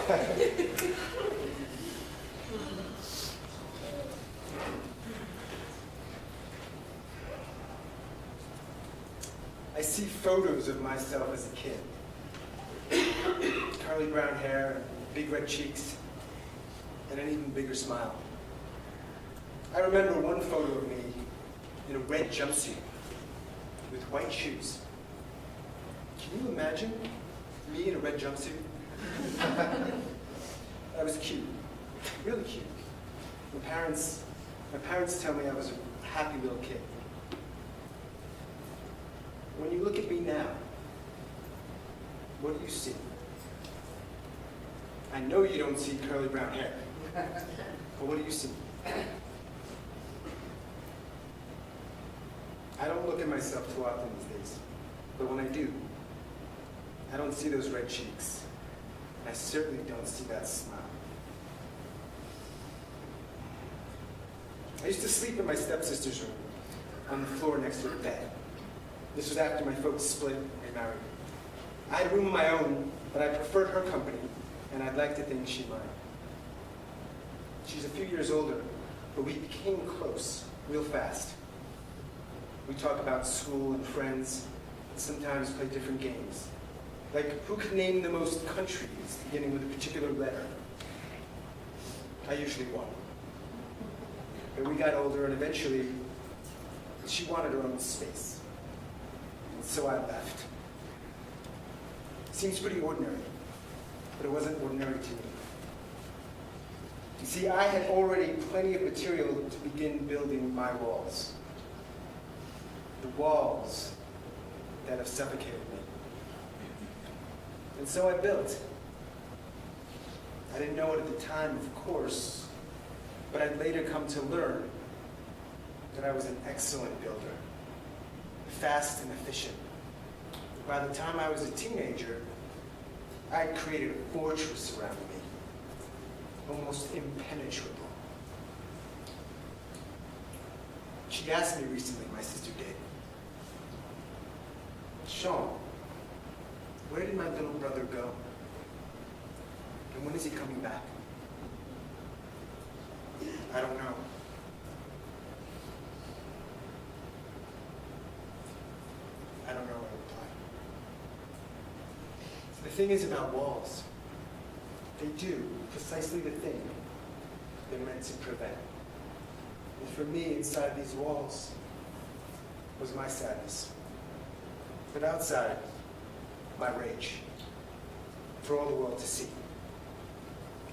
I see photos of myself as a kid. Curly brown hair, big red cheeks, and an even bigger smile. I remember one photo of me in a red jumpsuit with white shoes. Can you imagine me in a red jumpsuit? I was cute, really cute. My parents tell me I was a happy little kid. When you look at me now, what do you see? I know you don't see curly brown hair, but what do you see? I don't look at myself too often these days, but when I do, I don't see those red cheeks. I certainly don't see that smile. I used to sleep in my stepsister's room on the floor next to her bed. This was after my folks split and married. I had a room of my own, but I preferred her company, and I'd like to think she might. She's a few years older, but we became close real fast. We talk about school and friends, and sometimes play different games. Like, who could name the most countries beginning with a particular letter? I usually won. But we got older, and eventually, she wanted her own space. And so I left. Seems pretty ordinary, but it wasn't ordinary to me. You see, I had already plenty of material to begin building my walls. The walls that have suffocated me. And so I built. I didn't know it at the time, of course, but I'd later come to learn that I was an excellent builder, fast and efficient. By the time I was a teenager, I'd created a fortress around me, almost impenetrable. She asked me recently, my sister did, Sean, where did my little brother go? And when is he coming back? I don't know. I don't know, I replied. The thing is about walls. They do precisely the thing they're meant to prevent. And for me, inside these walls was my sadness. But outside, my rage. For all the world to see,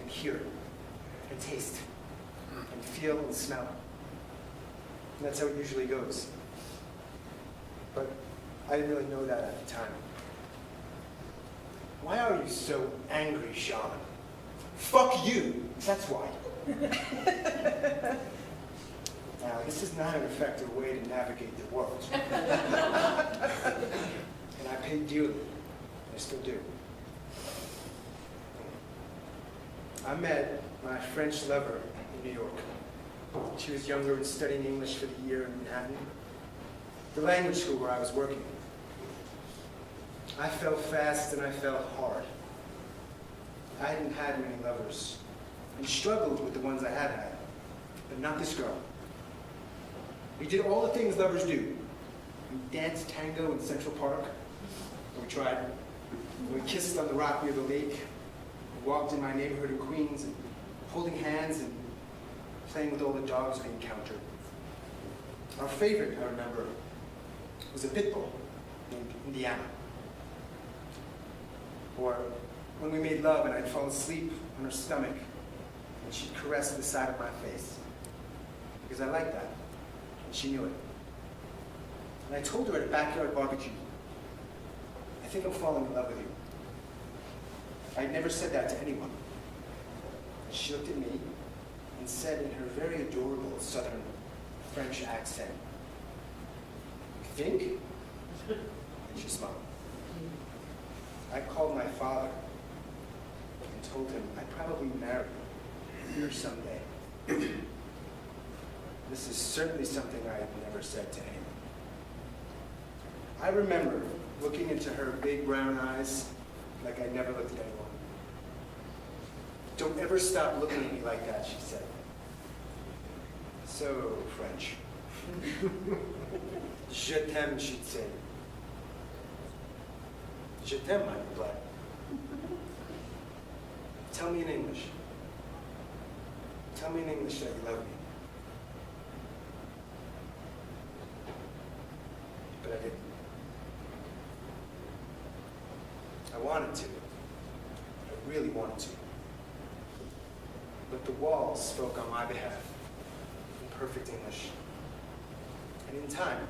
and hear, and taste, and feel and smell. And that's how it usually goes. But I didn't really know that at the time. Why are you so angry, Sean? Fuck you! That's why. Now, this is not an effective way to navigate the world. And I paid dearly. I still do. I met my French lover in New York. She was younger and studying English for the year in Manhattan, the language school where I was working. I fell fast and I fell hard. I hadn't had many lovers and struggled with the ones I had had, but not this girl. We did all the things lovers do. We danced tango in Central Park. We tried. We kissed on the rock near the lake. We walked in my neighborhood in Queens, and holding hands and playing with all the dogs we encountered. Our favorite, I remember, was a pit bull named Indiana. Or when we made love and I'd fall asleep on her stomach and she'd caress the side of my face. Because I liked that. And she knew it. And I told her at a backyard barbecue, I think I'm falling in love with you. I'd never said that to anyone. And she looked at me and said in her very adorable Southern French accent, "You think?" And she smiled. I called my father and told him I'd probably marry her someday. This is certainly something I had never said to anyone. I remember looking into her big brown eyes like I'd never looked at anyone. Don't ever stop looking at me like that, she said. So French. Je t'aime, she'd say. Je t'aime, I replied. Tell me in English. Tell me in English that you love me. But I didn't. I wanted to. I really wanted to. But the walls spoke on my behalf in perfect English. And in time,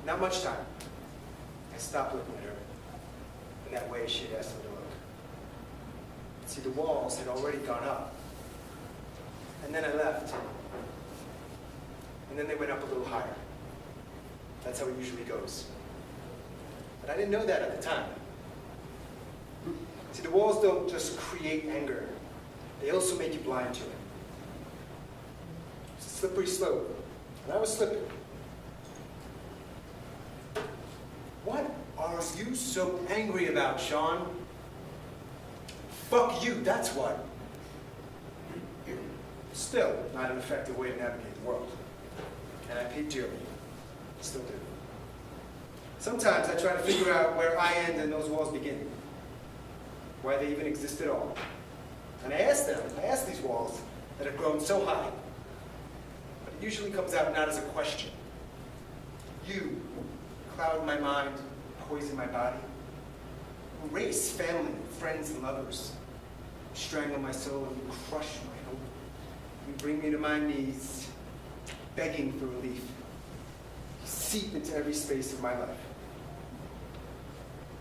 not much time, I stopped looking at her in that way she had asked me to look. See, the walls had already gone up. And then I left. And then they went up a little higher. That's how it usually goes. But I didn't know that at the time. See, the walls don't just create anger. They also make you blind to it. It's a slippery slope. And I was slipping. What are you so angry about, Sean? Fuck you, that's what. Still, not an effective way to navigate the world. And I paid dearly. Still do. Sometimes I try to figure out where I end and those walls begin. Why they even exist at all. And I ask these walls that have grown so high. But it usually comes out not as a question. You cloud my mind, poison my body. Erase family, friends, and lovers. Strangle my soul and crush my hope. You bring me to my knees, begging for relief. You seep into every space of my life.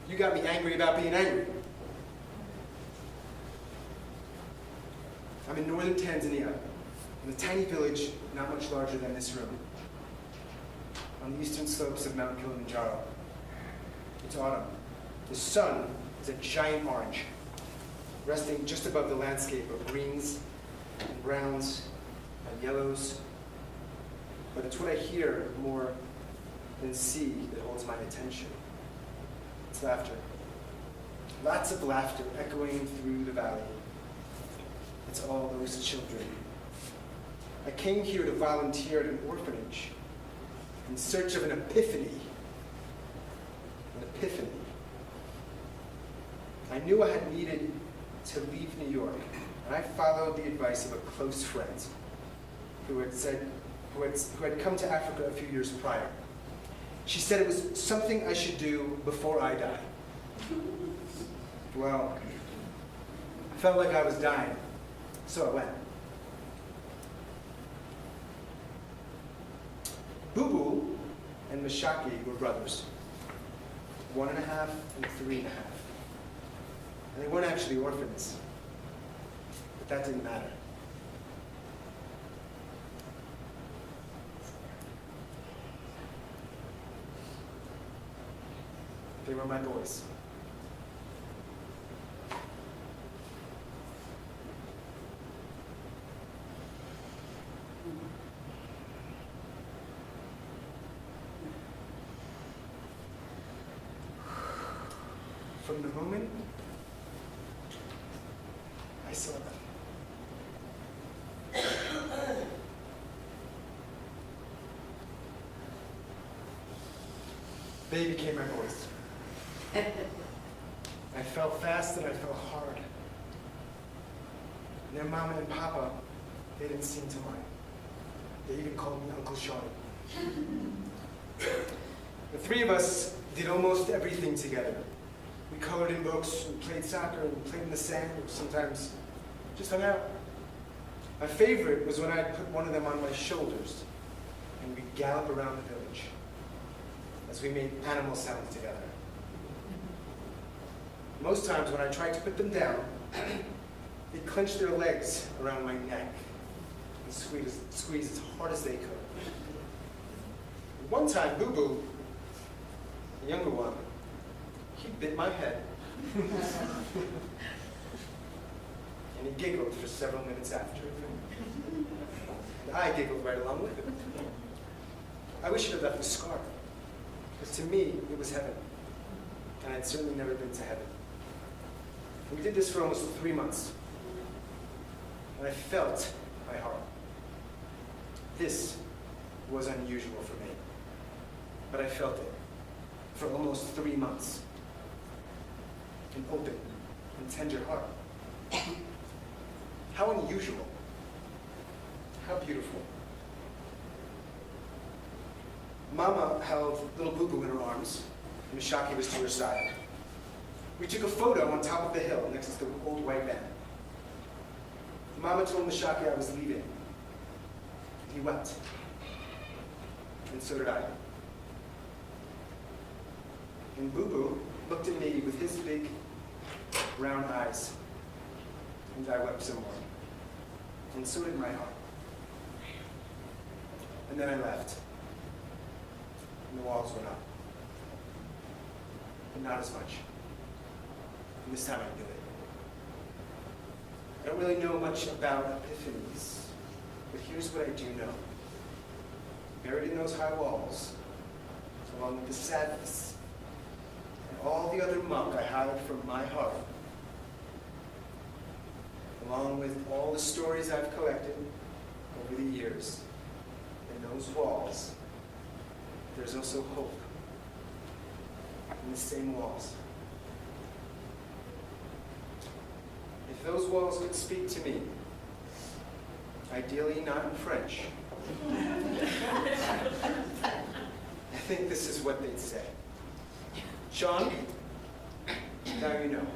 You got me angry about being angry. I'm in northern Tanzania, in a tiny village not much larger than this room, on the eastern slopes of Mount Kilimanjaro. It's autumn. The sun is a giant orange, resting just above the landscape of greens and browns and yellows. But it's what I hear more than see that holds my attention. It's laughter. Lots of laughter echoing through the valley. It's all those children. I came here to volunteer at an orphanage in search of an epiphany. An epiphany. I knew I had needed to leave New York, and I followed the advice of a close friend who had come to Africa a few years prior. She said it was something I should do before I die. Well, I felt like I was dying, so I went. Boo Boo and Mashaki were brothers, 1.5 and 3.5. And they weren't actually orphans, but that didn't matter. They were my boys. From the moment I saw them, they became my boys. I fell fast and I fell hard. And their mama and papa, they didn't seem to mind. They even called me Uncle Sean. The three of us did almost everything together. We colored in books, we played soccer, and played in the sand, or sometimes just hung out. My favorite was when I'd put one of them on my shoulders and we'd gallop around the village as we made animal sounds together. Most times when I tried to put them down, they'd clench their legs around my neck and squeeze as hard as they could. One time, Boo Boo, the younger one, he bit my head. And he giggled for several minutes after. And I giggled right along with him. I wish it had left a scar. Because to me, it was heaven. And I'd certainly never been to heaven. We did this for almost 3 months. and I felt my heart. This was unusual for me, but I felt it for almost 3 months. An open and tender heart. How unusual. How beautiful. Mama held little Boo Boo in her arms, and Mishaki was to her side. We took a photo on top of the hill next to the old white van. Mama told Mishaki I was leaving. He wept. And so did I. And Boo Boo looked at me with his big, brown eyes. And I wept some more. And so did my heart. And then I left. And the walls went up. But not as much. And this time I knew it. I don't really know much about epiphanies, but here's what I do know. Buried in those high walls, along with the sadness and all the other muck I hide from my heart, along with all the stories I've collected over the years, in those walls, there's also hope in the same walls. If those walls could speak to me, ideally not in French, I think this is what they'd say. Sean, now you know.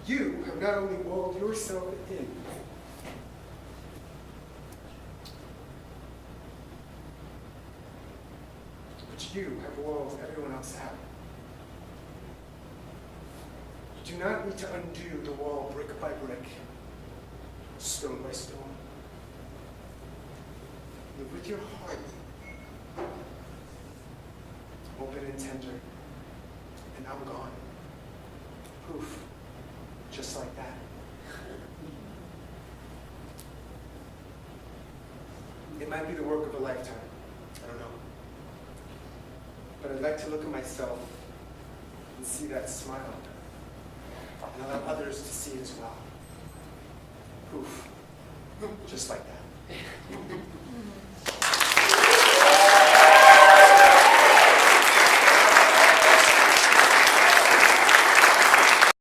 You have not only walled yourself in, but you have walled everyone else out. You do not need to undo the wall brick by brick, stone by stone. Live with your heart, open and tender, and I'm gone. Poof. Just like that. It might be the work of a lifetime. I don't know. But I'd like to look at myself and see that smile. And allow others to see it as well. Poof. Just like that.